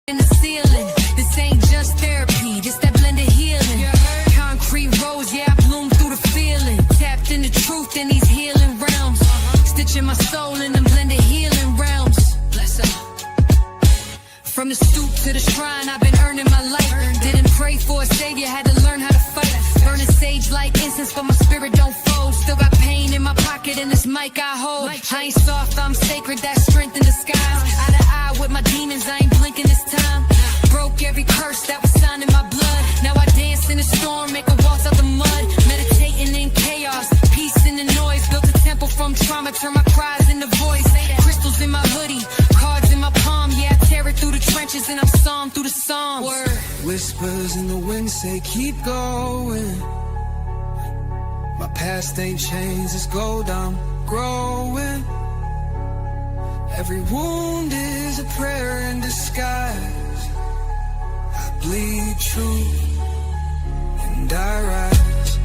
in the ceiling. This ain't just therapy, this that blended healing. Concrete rose, yeah, I bloomed through the feeling. Tapped in the truth in these healing realms. Stitching my soul in them blended healing realms. Bless up. From the stoop to the shrine, I've been earning my life. Didn't pray for a savior, had to learn how to fight. Burning sage like incense, but my spirit don't fold. Still got pain in my pocket and this mic I hold. I ain't soft, I'm sacred, that's strength in disguise. Eye to eye with my demons, I ain't blinking this time. Broke every curse that was signed in my blood. Now I dance in the storm, make a waltz out the mud. Meditating in chaos, peace in the noise. Built a temple from trauma, turn my cries into voice. Crystals in my hoodie, cards in my palm. Yeah, I tear it through the trenches and I'm psalm through the psalms. Word. Whispers in the wind say keep going. My past ain't changed, it's gold, I'm growing. Every wound is a prayer in disguise. I bleed truth and I rise.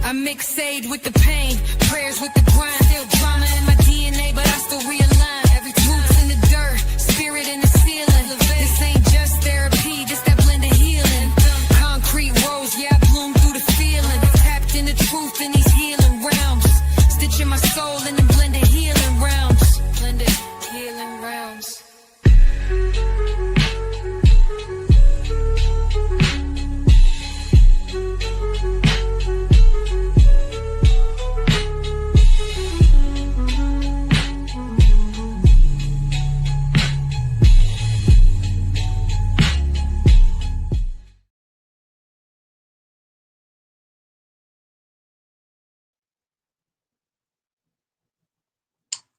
I mix sage with the pain, prayers with the grind. Still drama in my DNA, but I still realign. Every roots in the dirt, spirit in the ceiling. This ain't just therapy, this that blended healing. Concrete rose, yeah, I bloom through the feeling. Tapped in the truth in these healing realms. Stitching my soul in the blended healing realms. Blended healing realms.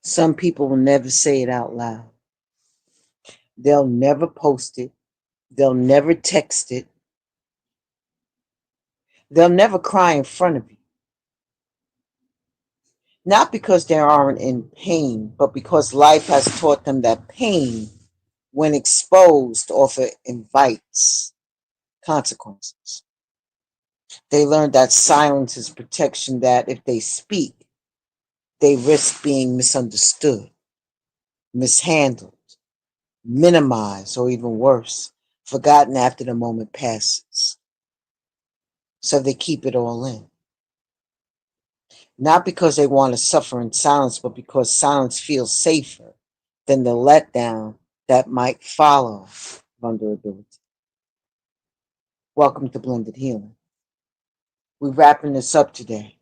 Some people will never say it out loud. They'll never post it. They'll never text it. They'll never cry in front of you. Not because they aren't in pain, but because life has taught them that pain, when exposed, often invites consequences. They learned that silence is protection, that if they speak, they risk being misunderstood, mishandled, minimized, or even worse, forgotten after the moment passes. So they keep it all in. Not because they want to suffer in silence, but because silence feels safer than the letdown that might follow vulnerability. Welcome to Blended Healing. We're wrapping this up today.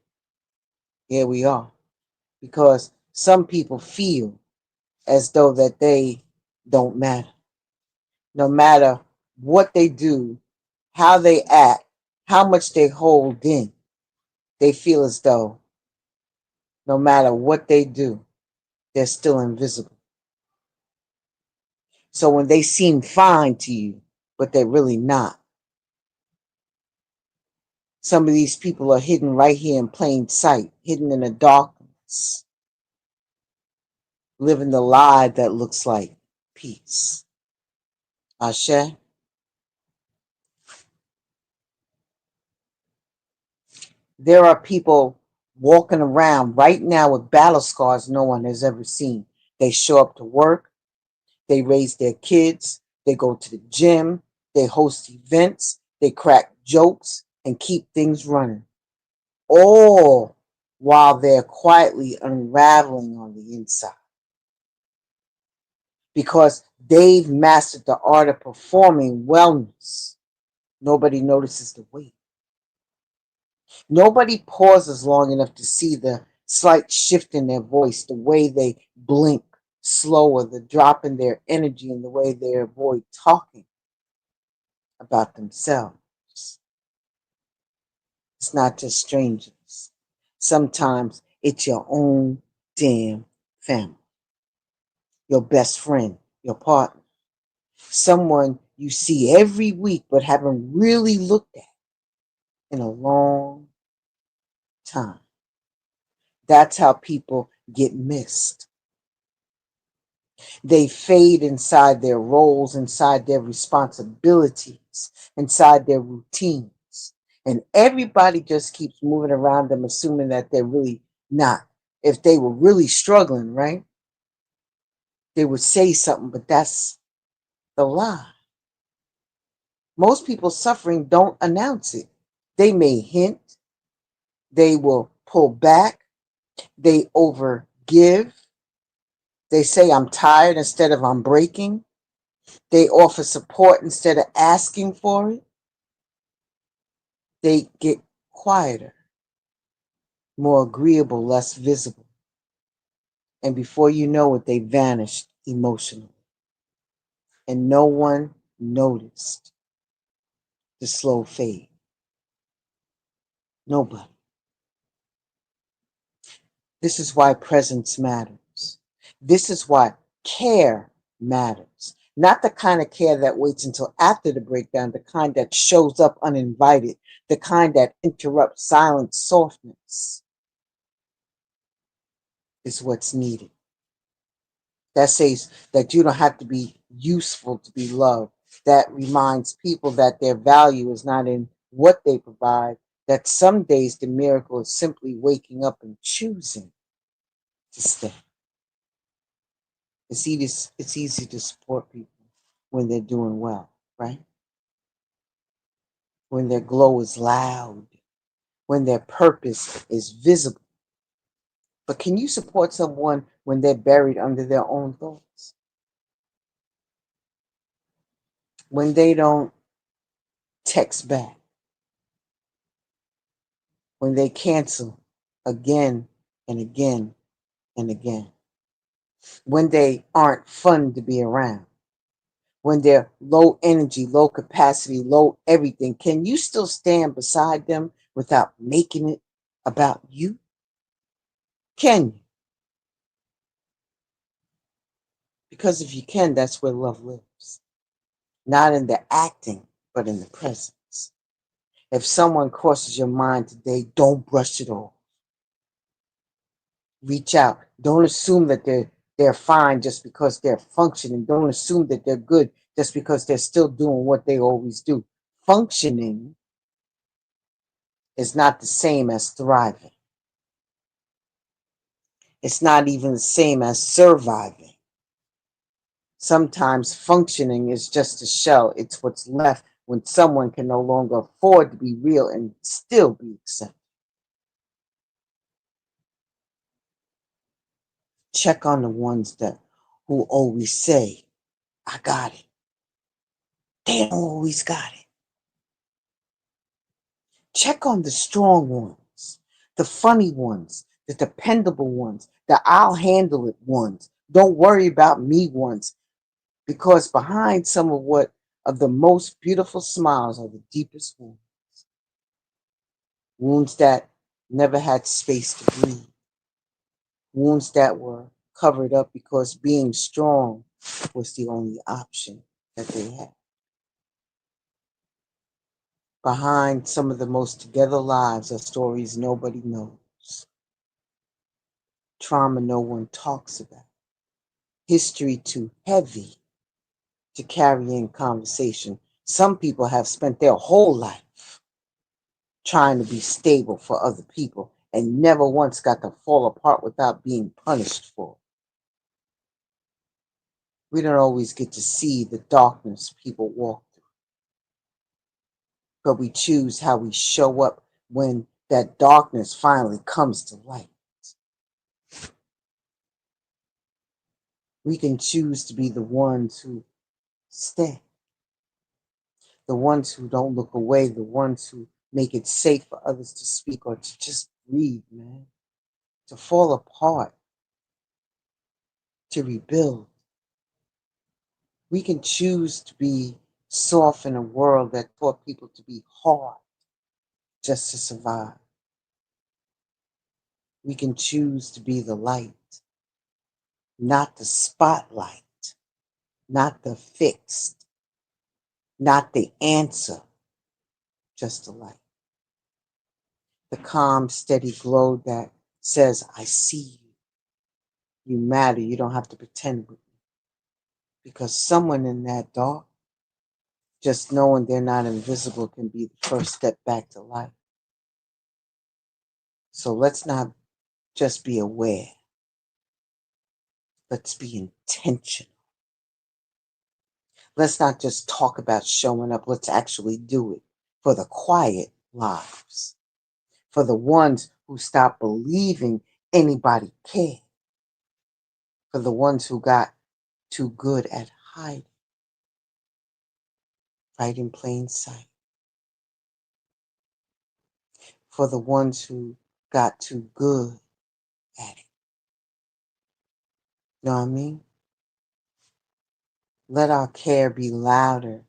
Here we are. Because some people feel as though that they don't matter. No matter what they do, how they act, how much they hold in, they feel as though no matter what they do, they're still invisible. So when they seem fine to you, but they're really not. Some of these people are hidden right here in plain sight, hidden in the darkness, living the lie that looks like peace. Ashe? There are people walking around right now with battle scars no one has ever seen. They show up to work, they raise their kids, they go to the gym, they host events, they crack jokes and keep things running. All while they're quietly unraveling on the inside. Because they've mastered the art of performing wellness, nobody notices the weight. Nobody pauses long enough to see the slight shift in their voice, the way they blink slower, the drop in their energy, and the way they avoid talking about themselves. It's not just strangers. Sometimes it's your own damn family, your best friend, your partner, someone you see every week but haven't really looked at in a long time. That's how people get missed. They fade inside their roles, inside their responsibilities, inside their routines. And everybody just keeps moving around them, assuming that they're really not. If they were really struggling, right, they would say something, but that's the lie. Most people suffering don't announce it. They may hint, they will pull back, they overgive, they say I'm tired instead of I'm breaking, they offer support instead of asking for it, they get quieter, more agreeable, less visible. And before you know it, they vanished emotionally. And no one noticed the slow fade. Nobody. This is why presence matters. This is why care matters. Not the kind of care that waits until after the breakdown, the kind that shows up uninvited, the kind that interrupts silent softness is what's needed. That says that you don't have to be useful to be loved. That reminds people that their value is not in what they provide, that some days the miracle is simply waking up and choosing to stay. It's easy to support people when they're doing well, right? When their glow is loud, when their purpose is visible. But can you support someone when they're buried under their own thoughts? When they don't text back, when they cancel again and again and again, when they aren't fun to be around, when they're low energy, low capacity, low everything, can you still stand beside them without making it about you? Can you? Because if you can, that's where love lives. Not in the acting, but in the presence. If someone crosses your mind today, don't brush it off. Reach out. Don't assume that they're fine just because they're functioning. Don't assume that they're good just because they're still doing what they always do. Functioning is not the same as thriving. It's not even the same as surviving. Sometimes functioning is just a shell. It's what's left when someone can no longer afford to be real and still be accepted. Check on the ones that who always say, I got it. They don't always got it. Check on the strong ones, the funny ones, the dependable ones, the I'll handle it ones. Don't worry about me ones. Because behind some of the most beautiful smiles are the deepest wounds. Wounds that never had space to breathe. Wounds that were covered up because being strong was the only option that they had. Behind some of the most together lives are stories nobody knows. Trauma no one talks about. History too heavy to carry in conversation. Some people have spent their whole life trying to be stable for other people and never once got to fall apart without being punished for it. We don't always get to see the darkness people walk through, but we choose how we show up when that darkness finally comes to light. We can choose to be the ones who stay, the ones who don't look away, the ones who make it safe for others to speak or to just breathe, man, to fall apart, to rebuild. We can choose to be soft in a world that taught people to be hard just to survive. We can choose to be the light, not the spotlight, not the fixed, not the answer, just the light. The calm, steady glow that says, I see you. You matter. You don't have to pretend with me. Because someone in that dark, just knowing they're not invisible can be the first step back to life. So let's not just be aware. Let's be intentional. Let's not just talk about showing up. Let's actually do it for the quiet lives, for the ones who stopped believing anybody cared, for the ones who got too good at hiding, right in plain sight, for the ones who got too good at it. Know what I mean? Let our care be louder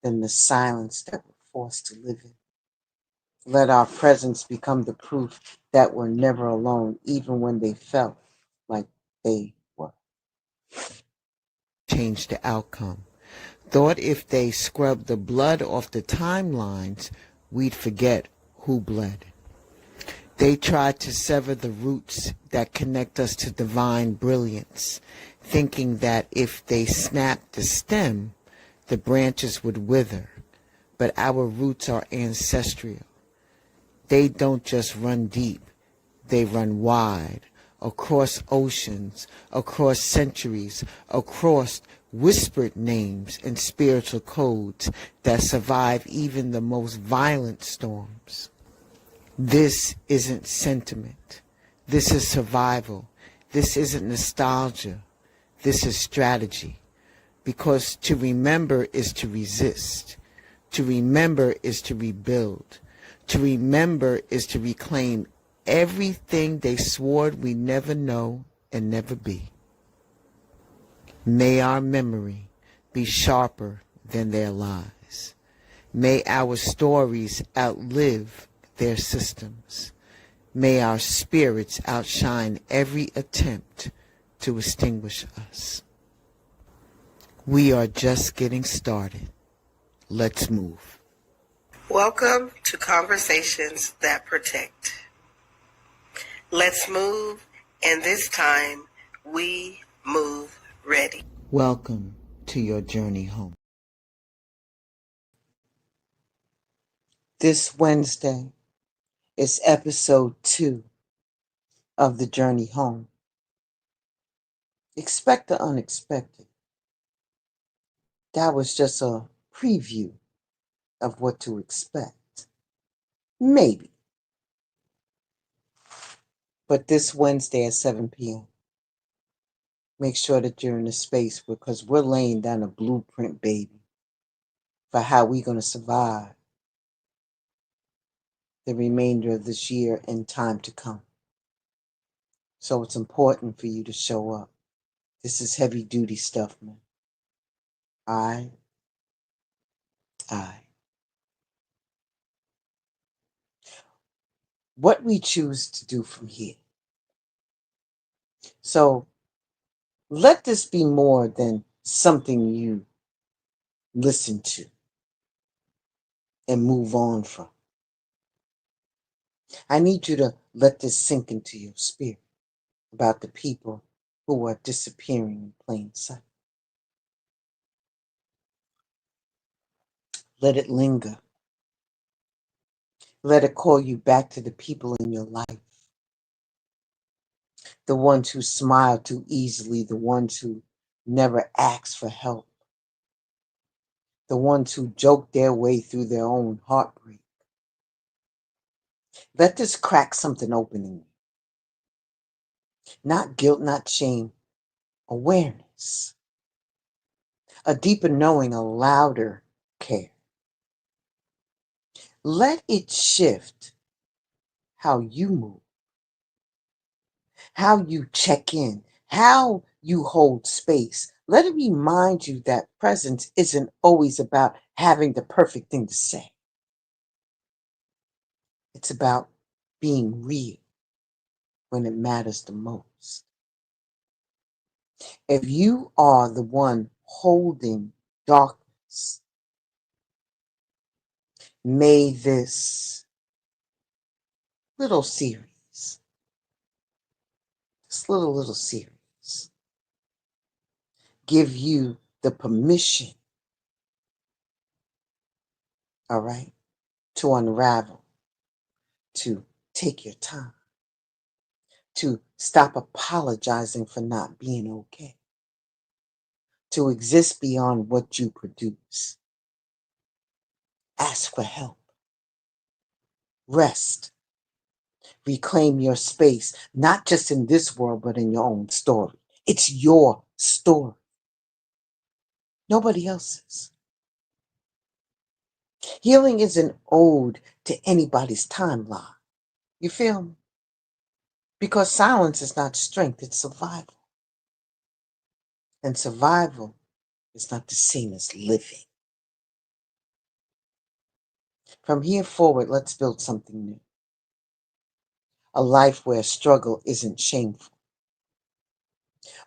than the silence that we're forced to live in. Let our presence become the proof that we're never alone, even when they felt like they were. Change the outcome. Thought if they scrubbed the blood off the timelines, we'd forget who bled. They tried to sever the roots that connect us to divine brilliance, thinking that if they snapped the stem, the branches would wither. But our roots are ancestral. They don't just run deep, they run wide, across oceans, across centuries, across whispered names and spiritual codes that survive even the most violent storms. This isn't sentiment. This is survival. This isn't nostalgia. This is strategy. Because to remember is to resist. To remember is to rebuild. To remember is to reclaim everything they swore we never know and never be. May our memory be sharper than their lies. May our stories outlive their systems. May our spirits outshine every attempt to extinguish us. We are just getting started. Let's move. Welcome to Conversations That Protect. Let's move, and this time we move ready. Welcome to your journey home. This Wednesday is episode 2 of the journey home. Expect the unexpected. That was just a preview of what to expect. Maybe. But this Wednesday at 7 p.m., make sure that you're in the space because we're laying down a blueprint, baby, for how we're going to survive the remainder of this year and time to come. So it's important for you to show up. This is heavy duty stuff, man. All right. What we choose to do from here. So let this be more than something you listen to and move on from. I need you to let this sink into your spirit about the people who are disappearing in plain sight. Let it linger. Let it call you back to the people in your life. The ones who smile too easily, the ones who never ask for help, the ones who joke their way through their own heartbreak. Let this crack something open in you. Not guilt, not shame, awareness. A deeper knowing, a louder care. Let it shift how you move, how you check in, how you hold space. Let it remind you that presence isn't always about having the perfect thing to say. It's about being real when it matters the most. If you are the one holding darkness, may this little series, this little series, give you the permission, all right, to unravel, to take your time, to stop apologizing for not being okay, to exist beyond what you produce. Ask for help. Rest. Reclaim your space, not just in this world, but in your own story. It's your story. Nobody else's. Healing is an ode to anybody's timeline. You feel me? Because silence is not strength, it's survival. And survival is not the same as living. From here forward, let's build something new. A life where struggle isn't shameful.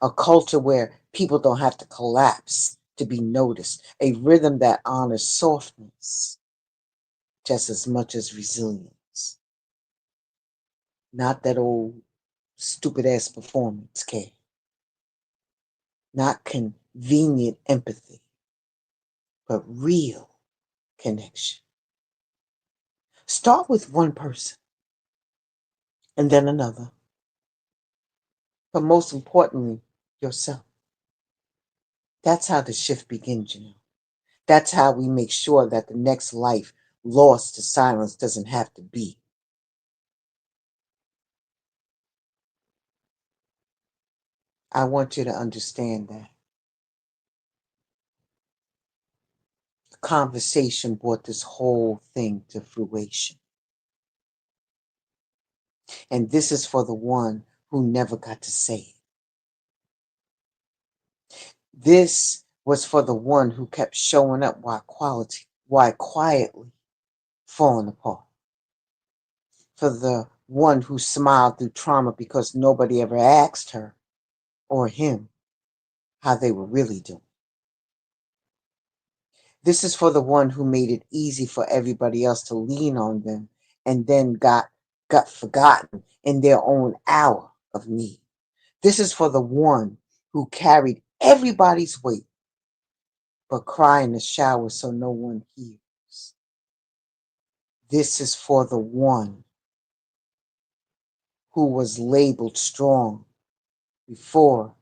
A culture where people don't have to collapse to be noticed. A rhythm that honors softness just as much as resilience. Not that old stupid ass performance care. Not convenient empathy, but real connection. Start with one person and then another. But most importantly, yourself. That's how the shift begins, you know. That's how we make sure that the next life lost to silence doesn't have to be. I want you to understand that. The conversation brought this whole thing to fruition. And this is for the one who never got to say it. This was for the one who kept showing up while quietly falling apart. For the one who smiled through trauma because nobody ever asked her or him how they were really doing. This is for the one who made it easy for everybody else to lean on them and then got forgotten in their own hour of need. This is for the one who carried everybody's weight but cry in the shower so no one hears. This is for the one who was labeled strong before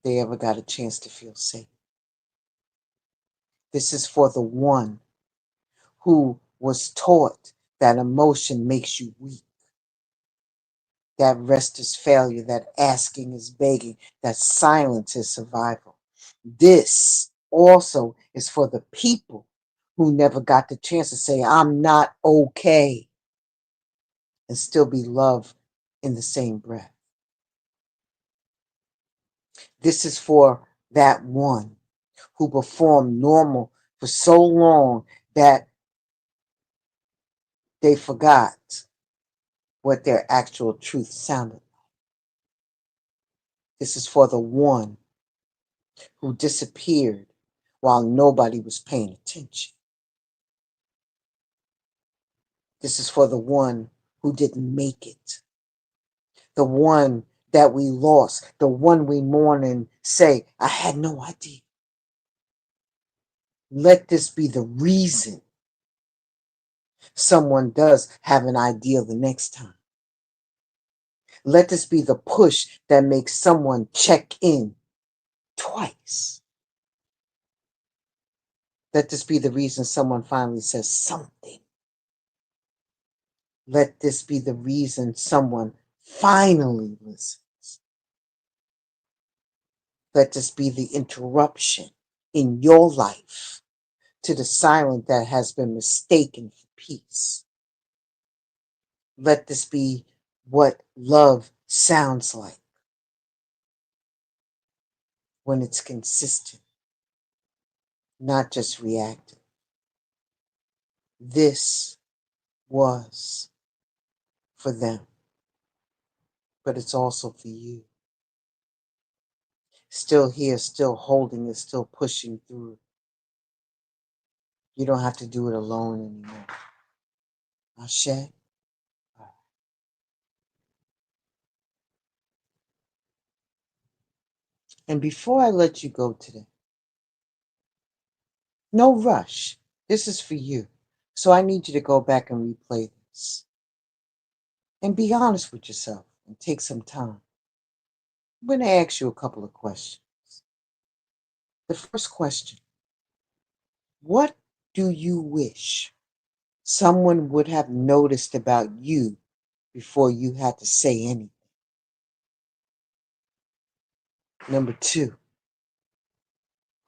they ever got a chance to feel safe. This is for the one who was taught that emotion makes you weak, that rest is failure, that asking is begging, that silence is survival. This also is for the people who never got the chance to say, I'm not okay, and still be loved in the same breath. This is for that one who performed normal for so long that they forgot what their actual truth sounded like. This is for the one who disappeared while nobody was paying attention. This is for the one who didn't make it. The one that we lost, the one we mourn and say, I had no idea. Let this be the reason someone does have an idea the next time. Let this be the push that makes someone check in twice. Let this be the reason someone finally says something. Let this be the reason someone finally listens. Let this be the interruption in your life to the silence that has been mistaken for peace. Let this be what love sounds like when it's consistent, not just reactive. This was for them, but it's also for you. Still here, still holding it, still pushing through. You don't have to do it alone anymore. Ashe? And before I let you go today, no rush. This is for you. So I need you to go back and replay this. And be honest with yourself and take some time. I'm going to ask you a couple of questions. The first question, what do you wish someone would have noticed about you before you had to say anything? Number 2,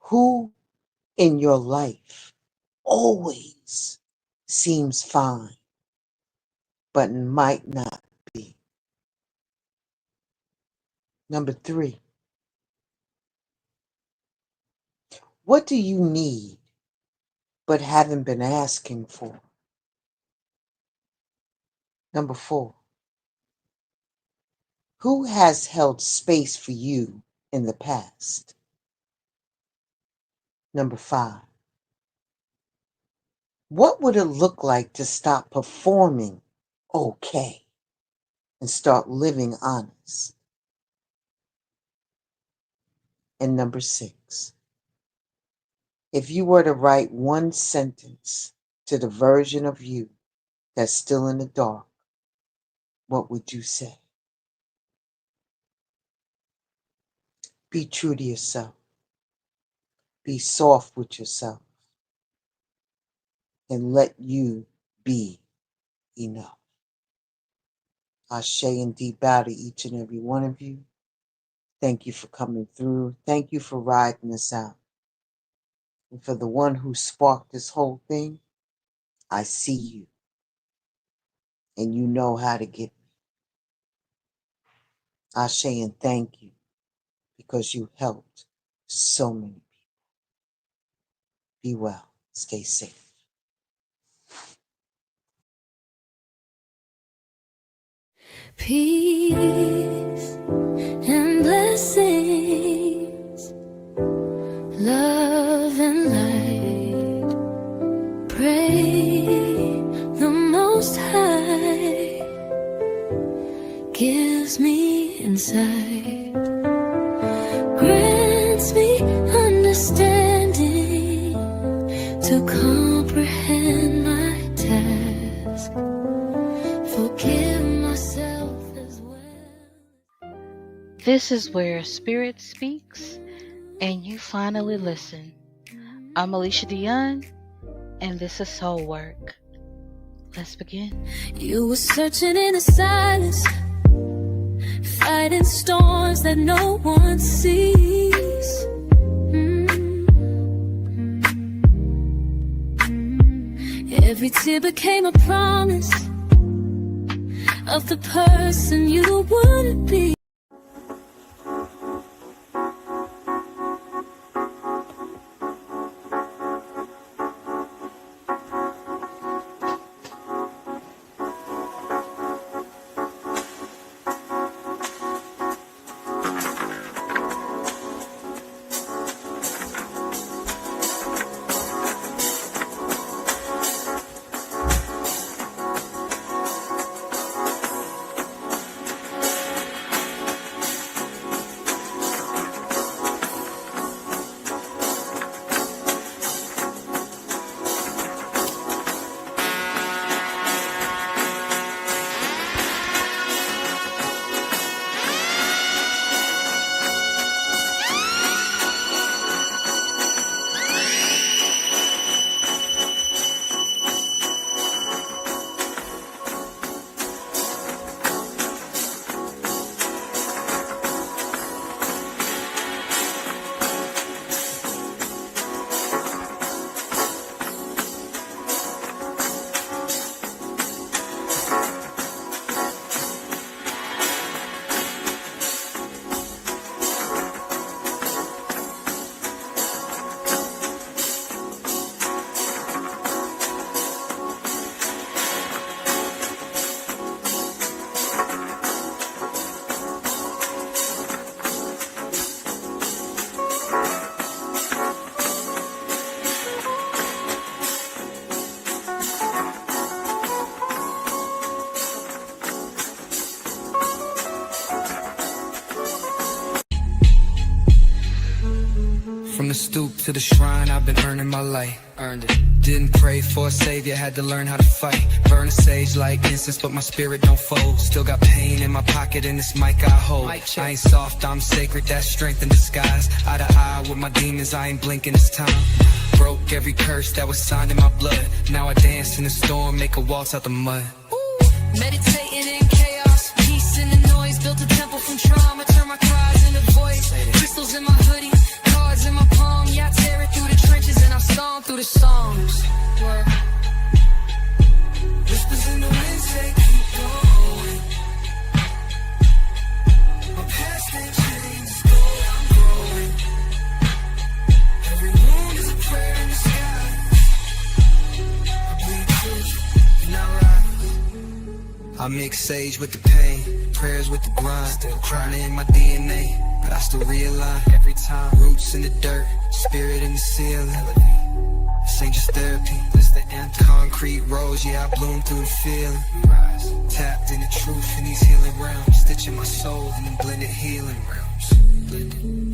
who in your life always seems fine, but might not be? Number 3, what do you need but haven't been asking for? Number 4, who has held space for you in the past? Number 5, what would it look like to stop performing okay and start living honest? And number 6, if you were to write one sentence to the version of you that's still in the dark, what would you say? Be true to yourself. Be soft with yourself. And let you be enough. Ashe and deep bow to each and every one of you. Thank you for coming through. Thank you for riding this out. And for the one who sparked this whole thing, I see you. And you know how to get me. Ashe and thank you because you helped so many people. Be well. Stay safe. Peace and blessings, love and light. Pray the Most High gives me insight, grants me understanding to comprehend my task. Forgive myself as well. This is where Spirit speaks and you finally listen. I'm Alicia Dion, and this is Soul Work. Let's begin. You were searching in the silence, fighting storms that no one sees. Every tear became a promise of the person you wouldn't be. From the stoop to the shrine, I've been earning my life. Earned it. Didn't pray for a savior, had to learn how to fight. Burn a sage like incense, but my spirit don't fold. Still got pain in my pocket and this mic I hold. I ain't soft, I'm sacred, that's strength in disguise. Eye to eye with my demons, I ain't blinking this time. Broke every curse that was signed in my blood. Now I dance in the storm, make a waltz out the mud. Meditating in chaos, peace in the noise. Built a temple from trauma, turn my cries into voice. Crystals in my hoodie, cards in my palm. Yeah, I tear it through the trenches and I storm through the songs. Word. Whispers in the wind say keep going. My past ain't changed, it's gold, I'm growing. Every wound is a prayer in the sky. I bleed truth, and I rise. I mix sage with the pain, prayers with the grind. Still crying in my DNA, but I still realign every time. Roots in the dirt, spirit in the ceiling. This ain't just therapy, this the anthem. Concrete rose, yeah, I bloom through the feeling. Tapped in the truth in these healing realms. Stitching my soul in the blended healing realms. Blended.